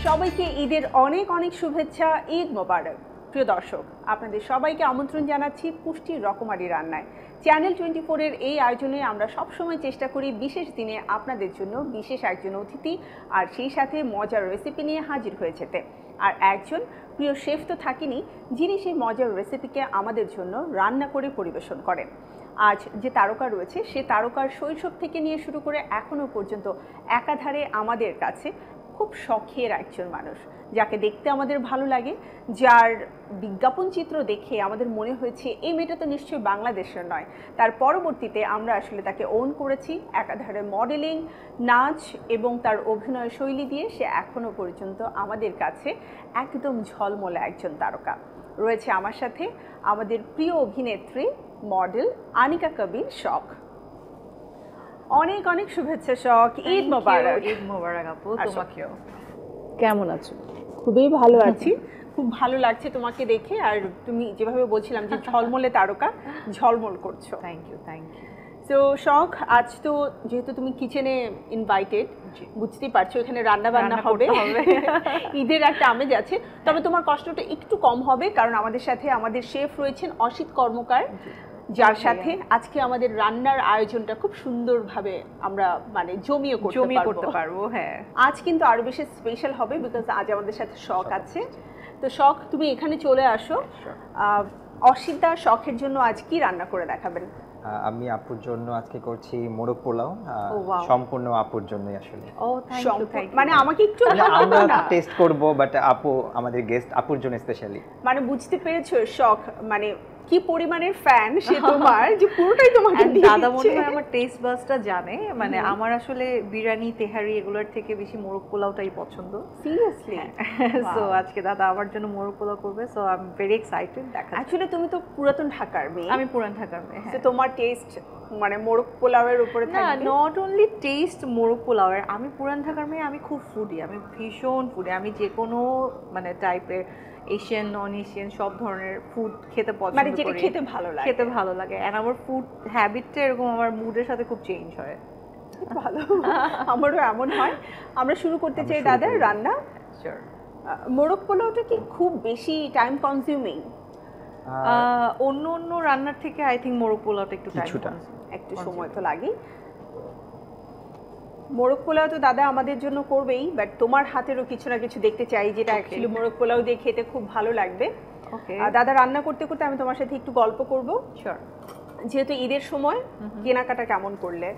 সবাইকে ঈদের অনেক অনেক শুভেচ্ছা। ঈদ মোবারক। প্রিয় দর্শক, আপনাদের সবাইকে আমন্ত্রণ জানাচ্ছি পুষ্টির রকমারি রান্নায়। চ্যানেল 24-এর এই আয়োজনে আমরা সবসময় চেষ্টা করি বিশেষ দিনে আপনাদের জন্য বিশেষ একজন অতিথি আর সেই সাথে মজার রেসিপি নিয়ে হাজির হয়ে যেতে। আর একজন প্রিয় শেফ তো থাকেনি, যিনি সেই মজার রেসিপিকে আমাদের জন্য রান্না করে পরিবেশন করেন। আজ যে তারকা রয়েছে সে তারকার শৈশব থেকে নিয়ে শুরু করে এখনও পর্যন্ত একাধারে আমাদের কাছে খুব শখের একজন মানুষ, যাকে দেখতে আমাদের ভালো লাগে, যার বিজ্ঞাপন চিত্র দেখে আমাদের মনে হয়েছে এই মেয়েটা তো নিশ্চয়ই বাংলাদেশের নয়। তার পরবর্তীতে আমরা আসলে তাকে ওন করেছি একাধারে মডেলিং, নাচ এবং তার অভিনয় শৈলী দিয়ে সে এখনও পর্যন্ত আমাদের কাছে একদম ঝলমলে একজন তারকা। রয়েছে আমার সাথে আমাদের প্রিয় অভিনেত্রী মডেল আনিকা কবির শখ। অনেক অনেক শুভেচ্ছা শখ, ঈদ মোবারক। ঈদ মোবারক আপু, তোমাকেও। কেমন আছো? খুবই ভালো আছি, খুব ভালো লাগছে তোমাকে দেখে। আর তুমি যেভাবে বলছিলাম যে ঝলমলে তারকা, ঝলমল করছো। Thank you, thank you. তো শখ, আজ তো যেহেতু তুমি কিচেনে ইনভাইটেড, বুঝতেই পারছো এখানে রান্না বান্না হবে, ঈদের একটা আমেজ আছে। তবে তোমার কষ্টটা একটু কম হবে, কারণ আমাদের সাথে আমাদের শেফ রয়েছেন অসিত কর্মকার, যার সাথে আজকে আমাদের রান্নার আয়োজনটা খুব সুন্দরভাবে আমরা মানে জমিয়ে করতে পারবো। হ্যাঁ, আজ কিন্তু আরো বেশি স্পেশাল হবে, বিকজ আজ আমাদের সাথে শখ আছে। তো শখ, তুমি এখানে চলে আসো। অসিতদা শখের জন্য আজ কি রান্না করে দেখাবেন? আমি আপুর জন্য আজকে করছি মোরগ পোলাও, সম্পূর্ণ আপুর জন্যই আসলে। মানে আমাকে একটু আমরা টেস্ট করব, বাট আপু আমাদের গেস্ট, আপুর জন্য স্পেশালি। মানে বুঝতে পেরেছো শখ মানে কি পরিমাণের ফ্যান সে তোমার, যে পুরোটাই তোমাকে দিয়ে দিচ্ছে। দাদা মনে হয় আমার টেস্ট বাসটা জানে। মানে আমার আসলে বিরিয়ানি, তেহারি এগুলোর থেকে বেশি মোরগ পোলাওটাই পছন্দ। সিরিয়াসলি? সো আজকে দাদা আমার জন্য মোরগ পোলাও করবে, so I am very excited. Actually তুমি তো পুরাতন ঢাকার মেয়ে। আমি পুরান ঢাকার মেয়ে, হ্যাঁ। তো তোমার টেস্ট মানে মোরগ পোলাওয়ের উপরে থাকবে? না, নট অনলি টেস্ট মোরগ পোলাওয়ের। আমি পুরান ঢাকার মেয়ে, আমি খুব ফুডি, আমি ভীষণ ফুডি। আমি যে কোনো মানে টাইপের এশিয়ান, নন এশিয়ান সব ধরনের ফুড খেতে পছন্দ করি, মানে যেটা খেতে ভালো লাগে। এন্ড আমার ফুড হ্যাবিটটা এরকম আমার মুডের সাথে খুব চেঞ্জ হয়। ভালো, আমারও এমন হয়। আমরা শুরু করতে চাই দাদা রান্না। শিওর। মোরগ পোলাওটা কি খুব বেশি টাইম কনজিউমিং? অন্য রান্নার থেকে আই থিঙ্ক মোরগ পোলাওটা একটু সময় তো লাগে। মোরগ পোলাও তো দাদা আমাদের জন্য করবেই, বাট তোমার হাতেরও কিছু না কিছু দেখতে চাই, যেটা অ্যাকচুয়ালি মোরগ পোলাও দিয়ে খেতে খুব ভালো লাগবে। দাদা রান্না করতে করতে আমি তোমার সাথে একটু গল্প করব। শিওর। যেহেতু ঈদের সময় কেনাকাটা কেমন করলে?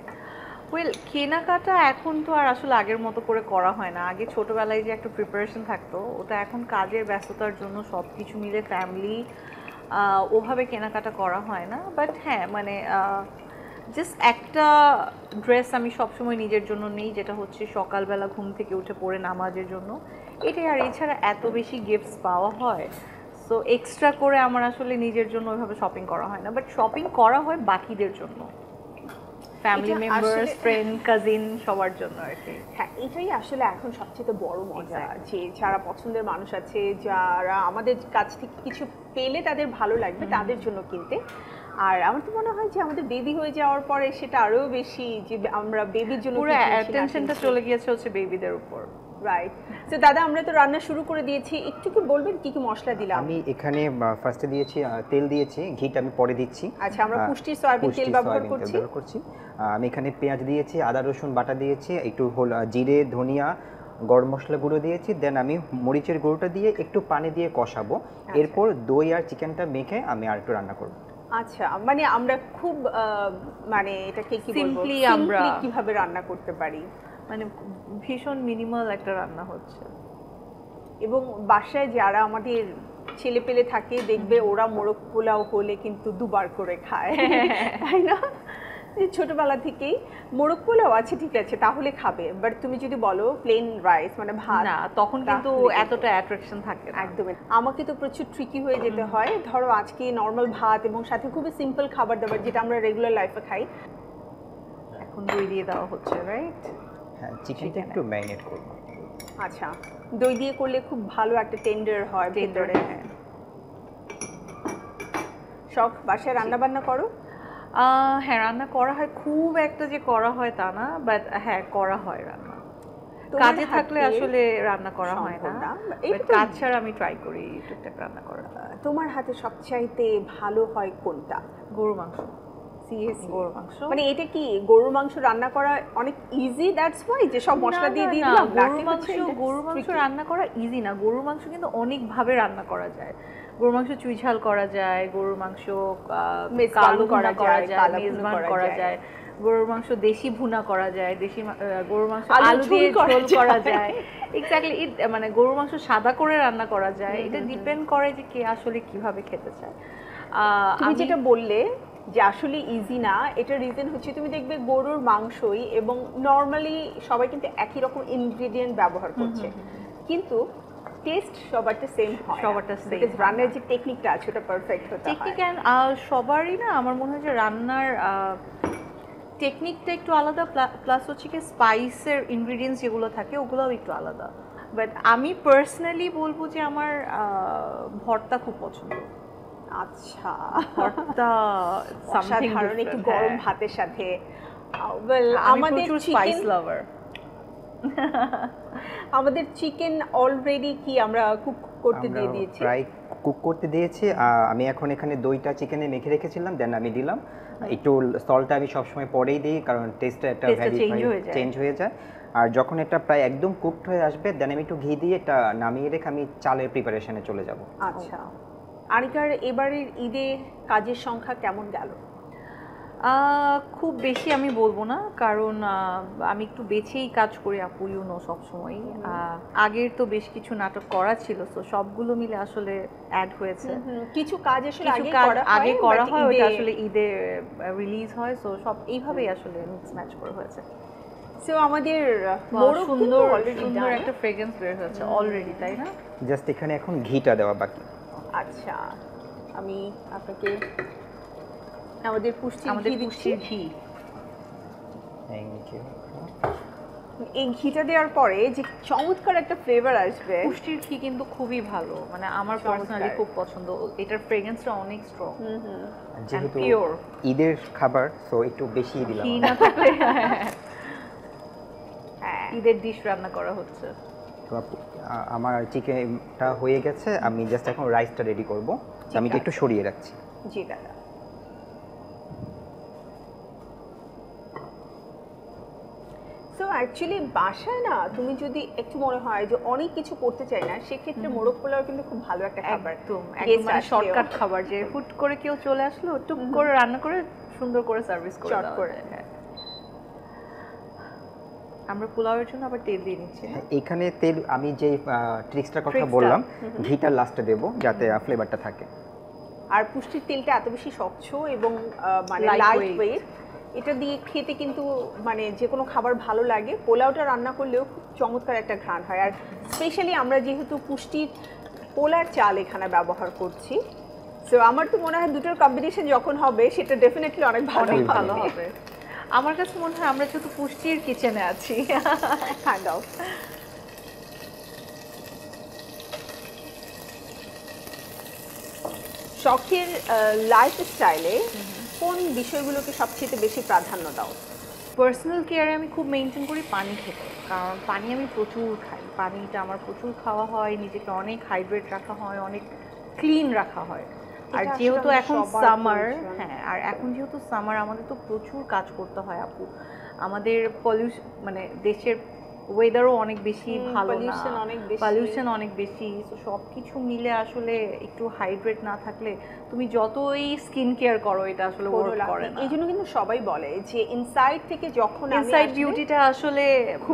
ওয়েল, কেনাকাটা এখন তো আর আসলে আগের মতো করে করা হয় না। আগে ছোটবেলায় যে একটা প্রিপারেশন থাকতো, ওটা এখন কাজের ব্যস্ততার জন্য সব কিছু মিলে ফ্যামিলি ওভাবে কেনাকাটা করা হয় না। বাট হ্যাঁ, মানে জাস্ট একটা ড্রেস আমি সবসময় নিজের জন্য নেই, যেটা হচ্ছে সকালবেলা ঘুম থেকে উঠে পরে নামাজের জন্য, এটাই। আর এছাড়া এত বেশি গিফটস পাওয়া হয়, সো এক্সট্রা করে আমার আসলে নিজের জন্য ওইভাবে শপিং করা হয় না। বাট শপিং করা হয় বাকিদের জন্য, ফ্যামিলি মেম্বার্স, ফ্রেন্ড, কাজিন, সবার জন্য আর কি। হ্যাঁ, এটাই আসলে এখন সবচেয়ে বড় মজা, যে যারা পছন্দের মানুষ আছে, যারা আমাদের কাছ থেকে কিছু পেলে তাদের ভালো লাগবে, তাদের জন্য কিনতে। আর আমার তো মনে হয় যে আমাদের বেবি হয়ে যাওয়ার পরে সেটা আরো বেশি, যে আমরা বেবির জন্য পুরো অ্যাটেনশনটা চলে গিয়েছে হচ্ছে বেবিদের উপর। রাইট। তো দাদা, আমরা তো রান্না শুরু করে দিয়েছি, একটু কি বলবেন কি কি মশলা দিলাম? আমি এখানে ফার্স্টে দিয়েছি তেল দিয়েছি, ঘিটা আমি পরে দিচ্ছি। আচ্ছা, আমরা পুষ্টির সয়াবিন তেল ব্যবহার করছি। আমি এখানে পেঁয়াজ দিয়েছি, আদা রসুন বাটা দিয়েছি, একটু জিরে, ধনিয়া, গরম মশলা গুঁড়ো দিয়েছি। দেন আমি মরিচের গুঁড়োটা দিয়ে একটু পানি দিয়ে কষাবো। এরপর দই আর চিকেনটা মেখে আমি আর একটু রান্না করব। আচ্ছা, মানে আমরা খুব মানে এটাকে কি বলবো, আমরা কিভাবে রান্না করতে পারি, মানে ভীষণ মিনিমাল একটা রান্না হচ্ছে। এবং বাসায় যারা আমাদের ছেলে পেলে থাকে, দেখবে ওরা মোরগ পোলাও হলে কিন্তু দুবার করে খায়, তাই না? ছোটবেলা থেকেই মোরগ পোলাও আছে, ঠিক আছে তাহলে খাবে, বাট তুমি যদি বলো প্লেন রাইস মানে ভাত, না, তখন কিন্তু এতটা অ্যাট্রাকশন থাকে না। একদমই। আমাকে তো প্রচুর ট্রিকি হয়ে যেতে হয়। ধরো আজকে নর্মাল ভাত এবং সাথে খুবই সিম্পল খাবার দাবার যেটা আমরা রেগুলার লাইফে খাই, এখন দই দিয়ে দেওয়া হচ্ছে, রাইট? হ্যাঁ, চিকেনটা একটু ম্যারিনেট করব। আচ্ছা, দই দিয়ে করলে খুব ভালো একটা টেন্ডার হয় ভেতরে। সব বাসায় রান্না বান্না করো? হ্যাঁ, রান্না করা হয়, খুব একটা যে করা হয় তা না, বাট হ্যাঁ করা হয় রান্না। কাজে থাকলে আসলে রান্না করা হয় না, এটা কাজ ছাড়া আমি ট্রাই করি টুকটাক রান্না করার। তোমার হাতে সবচাইতে ভালো হয় কোনটা? গরুর মাংস। সিরিয়াসলি গরুর মাংস মানে এটা কি গরুর মাংস রান্না করা অনেক ইজি, দ্যাটস ওয়াই যে সব মশলা দিয়ে দিয়ে দিলাম? গরুর মাংস রান্না করা ইজি না, গরুর মাংস কিন্তু অনেক ভাবে রান্না করা যায়। গরুর মাংস চুই ঝাল করা যায়, গরুর মাংস কালো করা যায়, মেজবান করা যায়, গরুর মাংস দেশি ভুনা করা যায়, গরুর মাংস আলু দিয়ে ঝোল করা যায়। এক্স্যাক্টলি, মানে গরুর মাংস সাদা করে রান্না করা যায়। এটা ডিপেন্ড করে যে কে আসলে কিভাবে খেতে চায়। তুমি যেটা বললে যে আসলে ইজি না, এটা রিজন হচ্ছে তুমি দেখবে গরুর মাংসই এবং নর্মালি সবাই কিন্তু একই রকম ইনগ্রেডিয়েন্ট ব্যবহার করছে, কিন্তু টেস্ট সবারটা সেম হয়, সবারটা সেম। রান্নার যে টেকনিকটা আছে ওটা পারফেক্ট হতে হয়। টেকনিক সবারই না, আমার মনে হয় যে রান্নার টেকনিকটা একটু আলাদা, প্লাস হচ্ছে কি স্পাইসের ইনগ্রেডিয়েন্টস যেগুলো থাকে ওগুলোও একটু আলাদা। বাট আমি পার্সোনালি বলবো যে আমার ভর্তা খুব পছন্দ। আচ্ছা, ভর্তা সাধারণ একটু গরম ভাতের সাথে। আমাদের স্পাইস লাভার। আমাদের চিকেন অলরেডি কি আমরা কুক করতে দিয়ে দিয়েছি, প্রায় কুক করতে দিয়েছি। আমি এখন এখানে দইটা চিকেনে মেখে রেখেছিলাম, দেন আমি দিলাম একটু সল্টটা। আমি সবসময় পরেই দিই কারণ টেস্টটা একটা চেঞ্জ হয়ে যায়। আর যখন এটা প্রায় একদম কুকড হয়ে আসবে, দেন আমি একটু ঘি দিয়ে এটা নামিয়ে রেখে আমি চালের প্রিপারেশনে চলে যাব। আচ্ছা, আনিকার এবারের ঈদে কাজের সংখ্যা কেমন গেল? খুব বেশি আমি বলবো না, কারণ আমি একটু বেছেই কাজ করি আপু, সবসময়। আগের তো বেশ কিছু নাটক করা ছিল, তো সবগুলো মিলে আসলে অ্যাড হয়েছে। কিছু কাজ আসলে আগে করা হয়, ওটা আসলে ঈদে রিলিজ হয়, তো সব এইভাবেই আসলে মিক্স ম্যাচ করে হয়েছে। সো আমাদের সুন্দর একটা ফ্রেগ্রেন্স বের হয়েছে অলরেডি, তাই না? জাস্ট এখানে এখন ঘিটা দেওয়া বাকি। আচ্ছা, আমি আপনাকে আমাদের পুষ্টির ঘি, থ্যাংক ইউ। এই ঘিটা দেওয়ার পরে যে চমৎকার একটা ফ্লেভার আসবে। পুষ্টির ঘি কিন্তু খুবই ভালো, মানে আমার পার্সোনালি খুব পছন্দ। এটার ফ্রেগ্রেন্সটা অনেক স্ট্রং, যেহেতু ঈদের খাবার, সো একটু বেশি দিলাম। ঘি না থাকলে ঈদের ডিশ রান্না করা হচ্ছে। তো আমার চিকেনটা হয়ে গেছে, আমি জাস্ট এখন রাইসটা রেডি করব। আমি একটু সরিয়ে রাখছি। জি দাদা। সো অ্যাকচুয়ালি বাসায় না, তুমি যদি একটু মনে হয় যে অনেক কিছু করতে চাই না, সেক্ষেত্রে মোরগ পোলাও কিন্তু খুব ভালো একটা খাবার, একদম শর্টকাট খাবার, যে হুট করে কেউ চলে আসলো, টুক করে রান্না করে সুন্দর করে সার্ভিস করে দেওয়া যায়। আমরা পোলাওয়ের জন্য আবার তেল দিয়ে নিচ্ছি। এখানে তেল আমি যে ট্রিক্সটার কথা বললাম, ঘিটা লাস্টে দেব যাতে ফ্লেভারটা থাকে। আর পুষ্টির তেলটা এত বেশি স্বচ্ছ এবং মানে লাইট ওয়েট, এটা দিয়ে খেতে কিন্তু মানে যে কোনো খাবার ভালো লাগে। পোলাওটা রান্না করলেও খুব চমৎকার একটা ঘ্রাণ হয়। আর স্পেশালি আমরা যেহেতু পুষ্টির পোলার চাল এখানে ব্যবহার করছি, সো আমার তো মনে হয় দুটোর কম্বিনেশন যখন হবে সেটা ডেফিনেটলি অনেক ভালো হবে। আমার কাছে মনে হয় আমরা যেহেতু পুষ্টির কিচেনে আছি, দাও। শখের লাইফস্টাইলে কোন বিষয়গুলোকে সবচেয়ে বেশি প্রাধান্য দাও? পার্সোনাল কেয়ারে আমি খুব মেনটেন করি পানি খেতে, কারণ পানি আমি প্রচুর খাই। পানিটা আমার প্রচুর খাওয়া হয়, নিজেকে অনেক হাইড্রেট রাখা হয়, অনেক ক্লিন রাখা হয়। আর যেহেতু এখন সামার, আর এখন যেহেতু সামার, আমাদের তো প্রচুর কাজ করতে হয় আপু। আমাদের মানে দেশের ওয়েদারও অনেক বেশি ভালো না, পলিউশন অনেক বেশি। তো সব কিছু মিলে আসলে একটু হাইড্রেট না থাকলে তুমি যতই স্কিন কেয়ার করো, এটা আসলে ওয়ার্ক করে না। এই জন্য কিন্তু সবাই বলে যে ইনসাইড থেকে যখন ইনসাইড বিউটিটা আসলে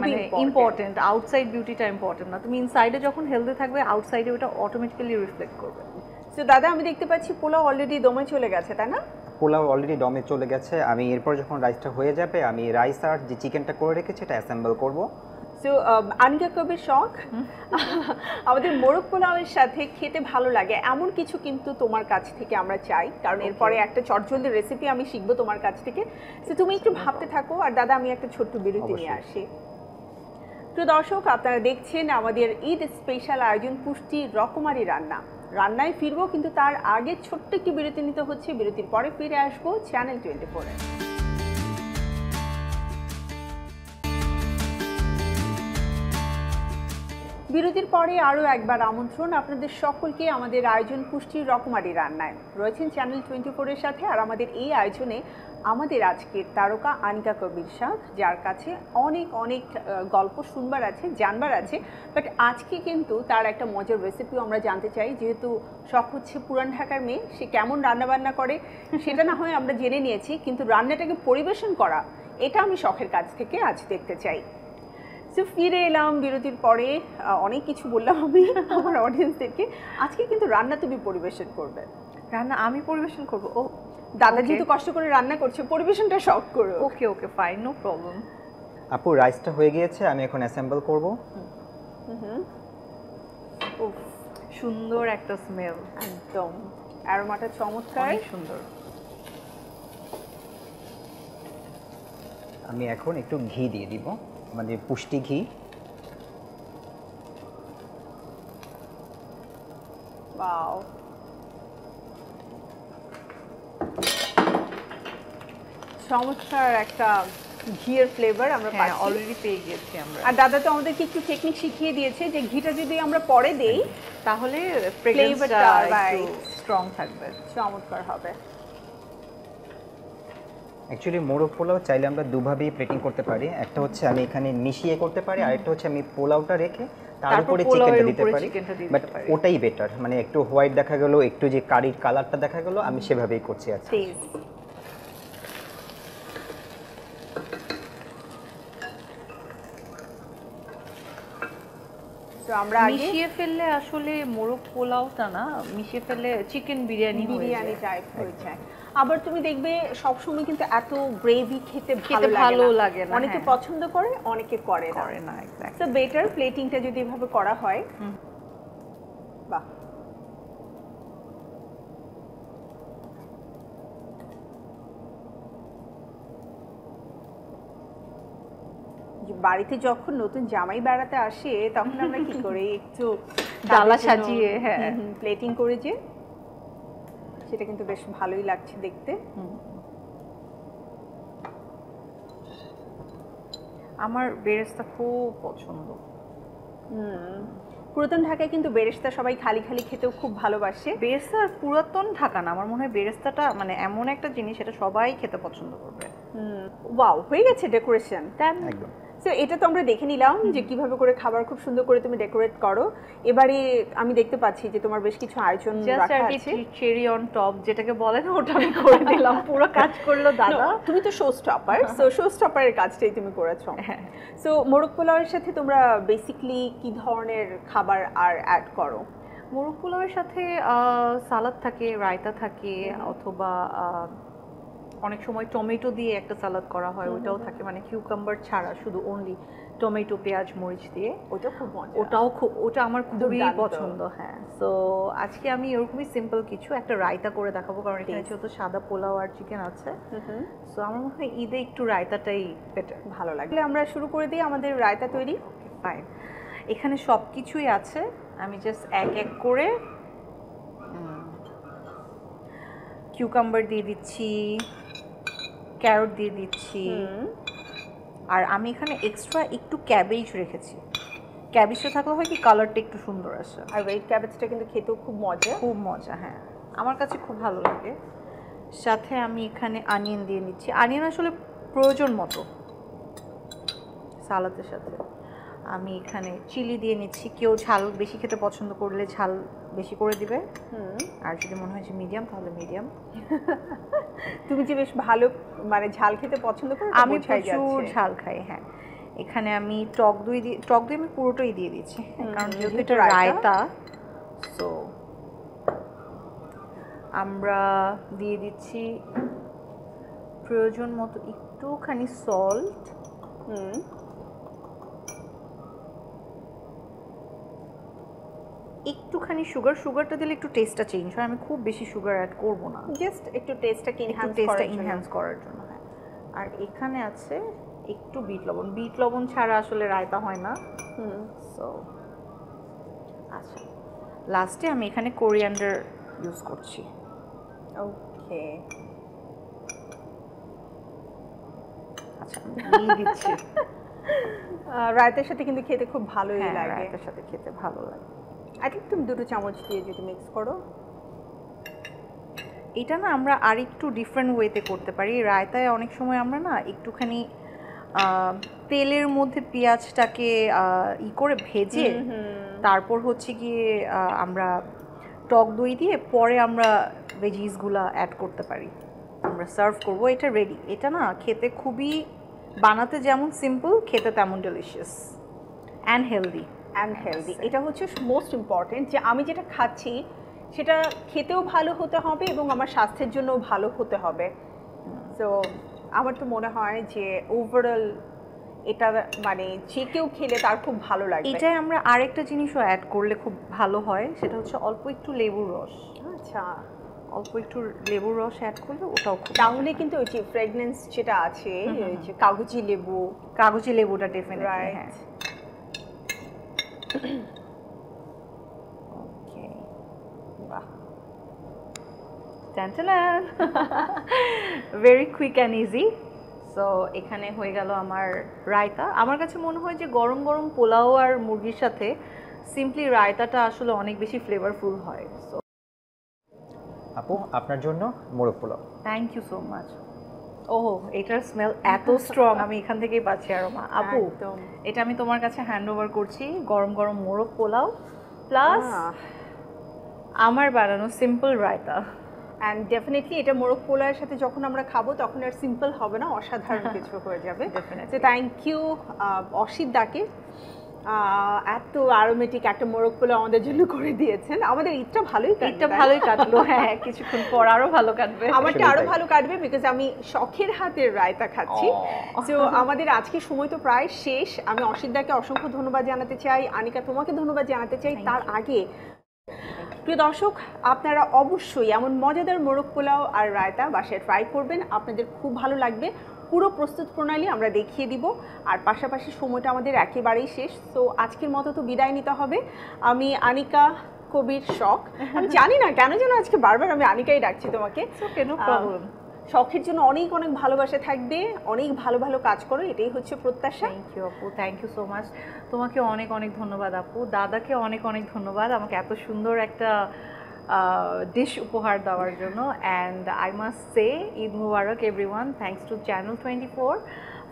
মানে ইম্পর্টেন্ট, আউটসাইড বিউটিটা ইম্পর্টেন্ট না। তুমি ইনসাইডে যখন হেলদি থাকবে, আউটসাইডে ওটা অটোমেটিক্যালি রিফ্লেক্ট করবে। তো দাদা, আমি দেখতে পাচ্ছি পোলাও অলরেডি দমে চলে গেছে, তাই না? পোলাও অলরেডি দমে চলে গেছে। আমি এরপর যখন রাইসটা হয়ে যাবে, আমি রাইস আর যে চিকেনটা করে রেখেছি এটা অ্যাসেম্বল করব। সো আনিকা কবির শখ আমাদের মোরগ পোলাওয়ের সাথে খেতে ভালো লাগে এমন কিছু কিন্তু তোমার কাছ থেকে আমরা চাই, কারণ এরপরে একটা চটজলদি রেসিপি আমি শিখবো তোমার কাছ থেকে। সো তুমি একটু ভাবতে থাকো, আর দাদা আমি একটা ছোট্ট বিরতি নিয়ে আসি। প্রিয় দর্শক, আপনারা দেখছেন আমাদের ঈদ স্পেশাল আয়োজন পুষ্টি রকমারি রান্নায় ফিরবো, কিন্তু তার আগে ছোট্ট একটি বিরতি নিতে হচ্ছে। বিরতির পরে ফিরে আসবো চ্যানেল 24-এ। বিরতির পরে আরও একবার আমন্ত্রণ আপনাদের সকলকে আমাদের আয়োজন পুষ্টির রকমারি রান্নায়। রয়েছেন চ্যানেল 24-এর সাথে। আর আমাদের এই আয়োজনে আমাদের আজকের তারকা আনিকা কবির শাহ, যার কাছে অনেক অনেক গল্প শুনবার আছে, জানবার আছে। বাট আজকে কিন্তু তার একটা মজার রেসিপিও আমরা জানতে চাই। যেহেতু শখ হচ্ছে পুরান ঢাকার মেয়ে, সে কেমন রান্নাবান্না করে সেটা না হয় আমরা জেনে নিয়েছি, কিন্তু রান্নাটাকে পরিবেশন করা এটা আমি শখের কাছ থেকে আজ দেখতে চাই। সো ফিরে এলাম বিরতির পরে। অনেক কিছু বললাম আমি আমার অডিয়েন্সদেরকে। আজকে কিন্তু রান্না তুমি পরিবেশন করবে। রান্না আমি পরিবেশন করব? ও দাদা যেহেতু কষ্ট করে রান্না করছে, পরিবেশনটা শখ করো। ওকে ওকে ফাইন, নো প্রবলেম। আপু রাইসটা হয়ে গিয়েছে, আমি এখন অ্যাসেম্বল করব। উফ, সুন্দর একটা স্মেল, একদম অ্যারোমাটা চমৎকার, সুন্দর। আমি এখন একটু ঘি দিয়ে দিব, আমাদের পুষ্টি ঘি। ওয়াও, চমৎকার একটা ঘিয়ের ফ্লেভার আমরা পাচ্ছি, অলরেডি পেয়ে গেছি আমরা। আর দাদা তো আমাদেরকে একটু টেকনিক শিখিয়ে দিয়েছে যে ঘিটা যদি আমরা পরে দেই তাহলে ফ্লেভারটা স্ট্রং থাকবে, চমৎকার হবে। অ্যাকচুয়ালি মোরগ পোলাও চাইলে আমরা দুভাবেই প্লেটিং করতে পারি। একটা হচ্ছে আমি এখানে মিশিয়ে করতে পারি, আর একটা হচ্ছে আমি পোলাওটা রেখে তার উপরে চিকেনটা দিতে পারি। বাট ওটাই বেটার, মানে একটু হোয়াইট দেখা গেল, একটু যে কারির কালারটা দেখা গেল, আমি সেভাবেই করছি আজকে। তো আমরা মিশিয়ে ফেললে আসলে মোরগ পোলাওটা না, মিশিয়ে ফেললে চিকেন বিরিয়ানি টাইপ হয়ে যায়। আবার তুমি দেখবে সবসময় কিন্তু এত গ্রেভি খেতে ভালো লাগে না, অনেকে পছন্দ করে, অনেকে করে না। সো বেটার প্লেটিংটা যদি এভাবে করা হয়। বাহ, বাড়িতে যখন নতুন জামাই বেড়াতে আসে তখন আমরা কি করি, একটু ডালা সাজিয়ে প্লেটিং করে, যে সেটা কিন্তু বেশ ভালোই লাগছে দেখতে। আমার বেরেস্তা খুব পছন্দ। পুরাতন ঢাকায় কিন্তু বেরেস্তা সবাই খালি খালি খেতেও খুব ভালোবাসে। বেরেস্তা পুরাতন ঢাকা না, আমার মনে হয় বেরেস্তাটা মানে এমন একটা জিনিস, এটা সবাই খেতে পছন্দ করবে। ওয়াও, হয়ে গেছে ডেকোরেশন। একদম। সো এটা তো আমরা দেখে নিলাম যে কিভাবে করে খাবার খুব সুন্দর করে তুমি ডেকোরেট করো। এবারে আমি দেখতে পাচ্ছি যে তোমার বেশ কিছু আয়োজন রাখা আছে, চেরি অন টপ যেটাকে বলে না, ওটা আমি করে দিলাম। পুরো কাজ করলো দাদা। তুমি তো শো স্টপার, সো শো স্টপারের কাজটাই তুমি করেছো। সো মোরগ পোলাওয়ের সাথে তোমরা বেসিক্যালি কি ধরনের খাবার আর অ্যাড করো? মোরগ পোলাওয়ের সাথে সালাদ থাকে, রায়তা থাকে, অথবা অনেক সময় টমেটো দিয়ে একটা সালাদ করা হয়, ওটাও থাকে, মানে কিউকাম্বার ছাড়া, শুধু অনলি টমেটো, পেঁয়াজ, মরিচ দিয়ে। ওটা খুব মজা, ওটা আমার খুবই পছন্দ। হ্যাঁ, সো আজকে আমি এরকমই সিম্পল কিছু একটা রায়তা করে দেখাবো, কারণ এখানে যেহেতু সাদা পোলাও আর চিকেন আছে। সো আমার মনে হয় ঈদে একটু রায়তাটাই বেটার, ভালো লাগলে আমরা শুরু করে দিই আমাদের রায়তা তৈরি। ওকে ফাইন, এখানে সব কিছুই আছে, আমি জাস্ট এক এক করে কিউকাম্বার দিয়ে দিচ্ছি, ক্যারট দিয়ে দিচ্ছি, আর আমি এখানে এক্সট্রা একটু ক্যাবেজ রেখেছি। ক্যাবেজটা থাকলে হয় কি, কালারটা একটু সুন্দর আসে। আর এই ক্যাবেজটা কিন্তু খেতেও খুব মজা, হ্যাঁ, আমার কাছে খুব ভালো লাগে। সাথে আমি এখানে অনিয়ন দিয়ে নিচ্ছি। অনিয়ন আসলে প্রয়োজন মতো সালাদের সাথে। আমি এখানে চিলি দিয়ে নিচ্ছি, কেউ ঝাল বেশি খেতে পছন্দ করলে ঝাল বেশি করে দিবে, আর যদি মনে হয় যে মিডিয়াম তাহলে মিডিয়াম। তুমি যে বেশ ভালো মানে ঝাল খেতে পছন্দ করো, আমি প্রচুর ঝাল খাই। হ্যাঁ, এখানে আমি টক দই আমি পুরোটাই দিয়ে দিচ্ছি, কারণ যেহেতু এটা রায়তা। সো আমরা দিয়ে দিচ্ছি প্রয়োজন মতো একটুখানি সল্ট, একটুখানি সুগারটা দিলে একটু টেস্টটা চেঞ্জ হয়। আমি খুব বেশি সুগার অ্যাড করব না, জাস্ট একটু টেস্টটাকে এনহ্যান্স করার জন্য। হ্যাঁ, আর এখানে আছে একটু বিট লবণ ছাড়া আসলে রায়তা হয় না। সো আচ্ছা, লাস্টে আমি এখানে কোরিয়ান্ডার ইউজ করছি। ওকে, আচ্ছা দিয়ে দিচ্ছি। রায়তার সাথে কিন্তু খেতে খুব ভালোই হ্যাঁ, লাগে। রায়তার সাথে খেতে ভালো লাগে। আই থিঙ্ক তুমি 2 চামচ দিয়ে যদি মিক্স করো। এটা না আমরা আরেকটু ডিফারেন্ট ওয়েতে করতে পারি। রায়তায় অনেক সময় আমরা না একটুখানি তেলের মধ্যে পেঁয়াজটাকে করে ভেজে তারপর হচ্ছে গিয়ে আমরা টক দই দিয়ে পরে আমরা ভেজিসগুলো অ্যাড করতে পারি, আমরা সার্ভ করব। এটা রেডি। এটা না খেতে খুবই, বানাতে যেমন সিম্পল, খেতে তেমন ডেলিশিয়াস অ্যান্ড হেলদি। এটা হচ্ছে মোস্ট ইম্পর্টেন্ট, যে আমি যেটা খাচ্ছি সেটা খেতেও ভালো হতে হবে এবং আমার স্বাস্থ্যের জন্যও ভালো হতে হবে। তো আমার তো মনে হয় যে ওভারঅল এটা মানে যে কেউ খেলে তার খুব ভালো লাগবে। এটাই আমরা আরেকটা জিনিসও অ্যাড করলে খুব ভালো হয়, সেটা হচ্ছে অল্প একটু লেবুর রস। আচ্ছা, অল্প একটু লেবুর রস অ্যাড করলে ওটাও খুব তাহলে কিন্তু ওই যে ফ্রেগনেন্স যেটা আছে, ওই যে কাগজি লেবুটা ডেফিনেটলি। রাইট। হ্যাঁ, ওকে, বাহ, very quick and easy. So এখানে হয়ে গেল আমার রায়তা। আমার কাছে মনে হয় যে গরম গরম পোলাও আর মুরগির সাথে সিম্পলি রায়তাটা আসলে অনেক বেশি ফ্লেভারফুল হয়। সো আপু আপনার জন্য মোরগ পোলাও। Thank you so much. ওহ, এটার স্মেল এত স্ট্রং, আমি এখান থেকেই পাচ্ছি আরোমা। আপু, একদম। এটা আমি তোমার কাছে হ্যান্ড ওভার করছি। গরম গরম মোরগ পোলাও প্লাস আমার বানানো সিম্পল রায়তা। অ্যান্ড ডেফিনেটলি এটা মোরগ পোলাওয়ের সাথে যখন আমরা খাবো তখন আর সিম্পল হবে না, অসাধারণ কিছু হয়ে যাবে। তো থ্যাংক ইউ অসিত দাকে, এত অ্যারোমেটিক একটা মোরগ পোলাও আমাদের জন্য করে দিয়েছেন। আমাদের ঈদটা ভালোই কাটলো। হ্যাঁ, কিছুক্ষণ পর আরো ভালো কাটবে। আমারটা আরো ভালো কাটবে, বিকজ আমি শখের হাতের রায়তা খাচ্ছি। তো আমাদের আজকে সময় তো প্রায় শেষ। আমি অসিত দাকে অসংখ্য ধন্যবাদ জানাতে চাই, আনিকা তোমাকে ধন্যবাদ জানাতে চাই। তার আগে প্রিয় দর্শক, আপনারা অবশ্যই এমন মজাদার মোরগ পোলাও আর রায়তা বাসায় ট্রাই করবেন, আপনাদের খুব ভালো লাগবে। পুরো প্রস্তুত প্রণালী আমরা দেখিয়ে দিব, আর পাশাপাশি সময়টা আমাদের একেবারেই শেষ। তো আজকের মতো তো বিদায় নিতে হবে। আমি আনিকা কবির শখ, আমি জানি না কেন যেন আজকে বারবার আমি আনিকাই ডাকছি তোমাকে। শখের জন্য অনেক অনেক ভালোবাসা থাকবে, অনেক ভালো ভালো কাজ করো, এটাই হচ্ছে প্রত্যাশা। থ্যাংক ইউ আপু, থ্যাংক ইউ সো মাচ। তোমাকে অনেক অনেক ধন্যবাদ আপু, দাদাকে অনেক অনেক ধন্যবাদ আমাকে এত সুন্দর একটা ডিশ উপহার দেওয়ার জন্য। And I must say Eid Mubarak everyone. Thanks to channel 24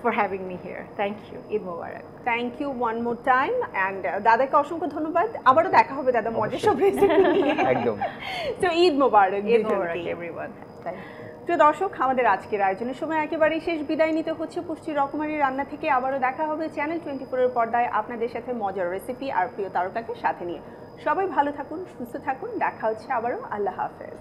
for having me here. Thank you, Eid Mubarak. Thank you one more time. And দাদাকে অসংখ্য ধন্যবাদ। আবারও দেখা হবে দাদা মজার সব রেসিপি নিয়ে। একদম। তো Eid Mubarak everyone. Thank you. প্রিয় দর্শক, আমাদের আজকের আয়োজনের সময় একেবারেই শেষ। বিদায় নিতে হচ্ছে পুষ্টি রকমারি রান্না থেকে। আবারও দেখা হবে চ্যানেল 24-এর পর্দায় আপনাদের সাথে মজার রেসিপি আর প্রিয় তারকাকে সাথে নিয়ে। সবাই ভালো থাকুন, সুস্থ থাকুন, দেখা হচ্ছে আবারও। আল্লাহ হাফেজ।